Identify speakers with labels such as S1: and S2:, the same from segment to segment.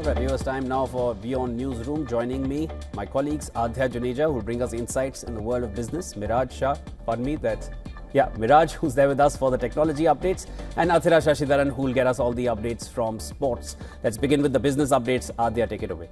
S1: Alright, viewers, time now for WION Newsroom. Joining me, my colleagues Adhya Juneja, who will bring us insights in the world of business. Miraj Shah, pardon me, Miraj, who's there with us for the technology updates. And Athira Shashidharan, who will get us all the updates from sports. Let's begin with the business updates. Adhya, take it away.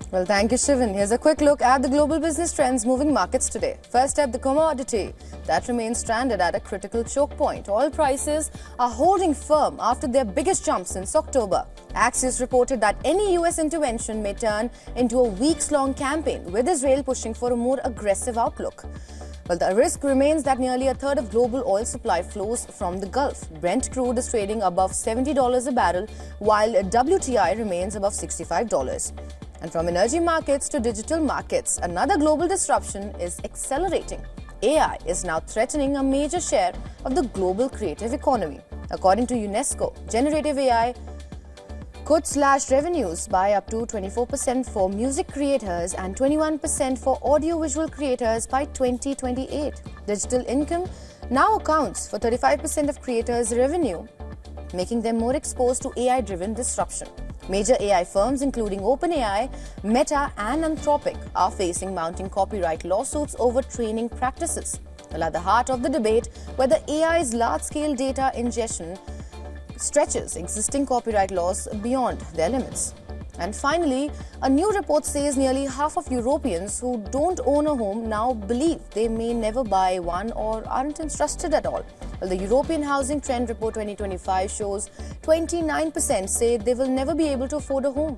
S2: Well, thank you, Shivan. Here's a quick look at the global business trends moving markets today. First up, the commodity that remains stranded at a critical choke point. Oil prices are holding firm after their biggest jump since October. Axios reported that any US intervention may turn into a weeks-long campaign, with Israel pushing for a more aggressive outlook. Well, the risk remains that nearly a third of global oil supply flows from the Gulf. Brent crude is trading above $70 a barrel, while WTI remains above $65. And from energy markets to digital markets, another global disruption is accelerating. AI is now threatening a major share of the global creative economy. According to UNESCO, generative AI could slash revenues by up to 24% for music creators and 21% for audiovisual creators by 2028. Digital income now accounts for 35% of creators' revenue, making them more exposed to AI-driven disruption. Major AI firms, including OpenAI, Meta, and Anthropic, are facing mounting copyright lawsuits over training practices. Well, at the heart of the debate, whether AI's large-scale data ingestion stretches existing copyright laws beyond their limits. And finally, a new report says nearly half of Europeans who don't own a home now believe they may never buy one or aren't interested at all. Well, the European Housing Trend Report 2025 shows 29% say they will never be able to afford a home.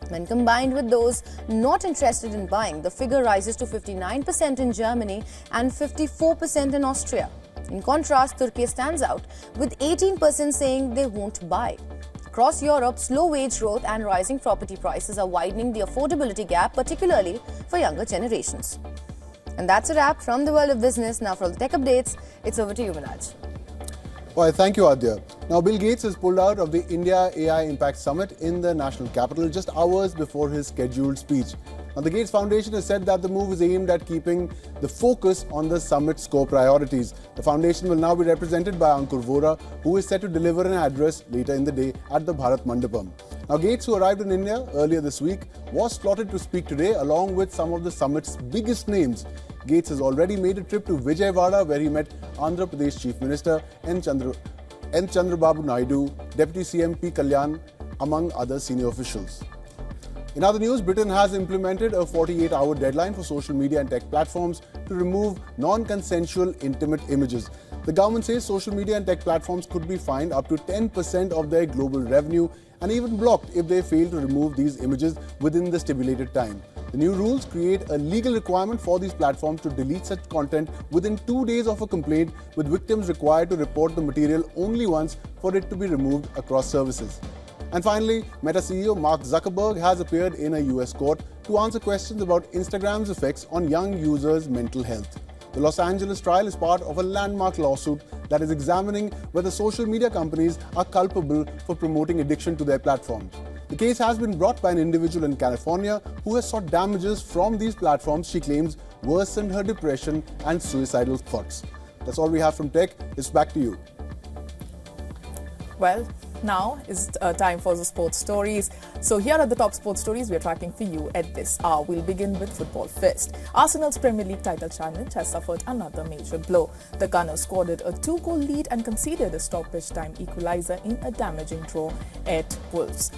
S2: When combined with those not interested in buying, the figure rises to 59% in Germany and 54% in Austria. In contrast, Turkey stands out, with 18% saying they won't buy. Across Europe, slow wage growth and rising property prices are widening the affordability gap, particularly for younger generations. And that's a wrap from the world of business. Now for the tech updates, it's over to you, Manaj.
S3: Well, thank you, Adhya. Now, Bill Gates has pulled out of the India AI Impact Summit in the national capital just hours before his scheduled speech. Now, the Gates Foundation has said that the move is aimed at keeping the focus on the summit's core priorities. The foundation will now be represented by Ankur Vora, who is set to deliver an address later in the day at the Bharat Mandapam. Now, Gates, who arrived in India earlier this week, was slotted to speak today along with some of the summit's biggest names. Gates has already made a trip to Vijayawada, where he met Andhra Pradesh Chief Minister N. Chandrababu Naidu, Deputy CM P. Kalyan, among other senior officials. In other news, Britain has implemented a 48-hour deadline for social media and tech platforms to remove non-consensual intimate images. The government says social media and tech platforms could be fined up to 10% of their global revenue and even blocked if they fail to remove these images within the stipulated time. The new rules create a legal requirement for these platforms to delete such content within 2 days of a complaint, with victims required to report the material only once for it to be removed across services. And finally, Meta CEO Mark Zuckerberg has appeared in a US court to answer questions about Instagram's effects on young users' mental health. The Los Angeles trial is part of a landmark lawsuit that is examining whether social media companies are culpable for promoting addiction to their platforms. The case has been brought by an individual in California who has sought damages from these platforms she claims worsened her depression and suicidal thoughts. That's all we have from tech. It's back to you.
S4: Well, now is time for the sports stories. So here are the top sports stories we are tracking for you at this hour. We'll begin with football first. Arsenal's Premier League title challenge has suffered another major blow. The Gunners squandered a 2-goal lead and conceded a stoppage time equalizer in a damaging draw at Wolves.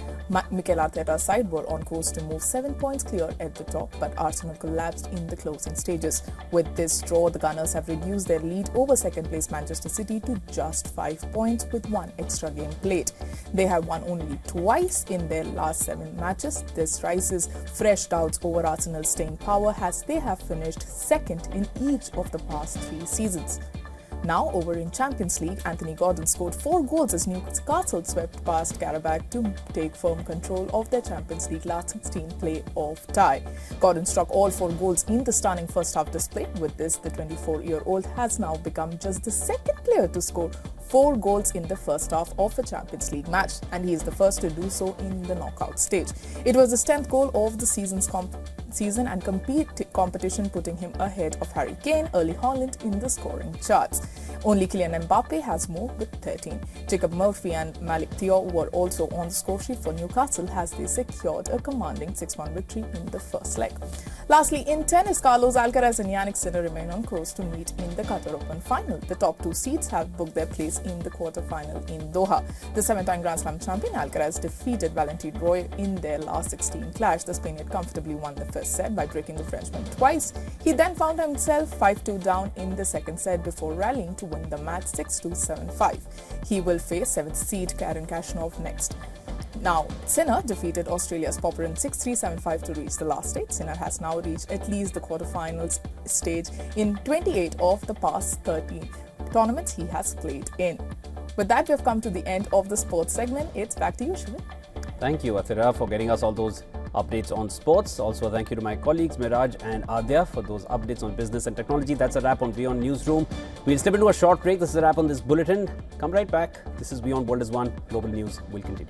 S4: Mikel Arteta's side were on course to move 7 points clear at the top, but Arsenal collapsed in the closing stages. With this draw, the Gunners have reduced their lead over second-place Manchester City to just 5 points with one extra game played. They have won only twice in their last 7 matches. This raises fresh doubts over Arsenal's staying power, as they have finished second in each of the past 3 seasons. Now, over in Champions League, Anthony Gordon scored 4 goals as Newcastle swept past Qarabağ to take firm control of their Champions League last 16 play-off tie. Gordon struck all 4 goals in the stunning first-half display. With this, the 24-year-old has now become just the second player to score 4 goals in the first half of a Champions League match, and he is the first to do so in the knockout stage. It was his 10th goal of the season and competition, putting him ahead of Harry Kane, Erling Haaland in the scoring charts. Only Kylian Mbappe has more with 13. Jacob Murphy and Malik Thiaw were also on the score sheet for Newcastle as they secured a commanding 6-1 victory in the first leg. Lastly, in tennis, Carlos Alcaraz and Yannick Sinner remain on course to meet in the Qatar Open final. The top two seeds have booked their place in the quarter-final in Doha. The 7-time Grand Slam champion Alcaraz defeated Valentin Roy in their last 16 clash. The Spaniard comfortably won the first set by breaking the Frenchman twice. He then found himself 5-2 down in the second set before rallying to win the match 6-2, 7-5. He will face 7th seed Karen Khachanov next. Now, Sinner defeated Australia's Popyrin 6-3, 7-5 to reach the last stage. Sinner has now reached at least the quarterfinals stage in 28 of the past 30 tournaments he has played in. With that, we have come to the end of the sports segment. It's back to you, Shivan.
S1: Thank you, Athira, for getting us all those updates on sports. Also, thank you to my colleagues Miraj and Adya for those updates on business and technology. That's a wrap on WION Newsroom. We'll slip into a short break. This is a wrap on this bulletin. Come right back. This is WION World is One. Global News will continue.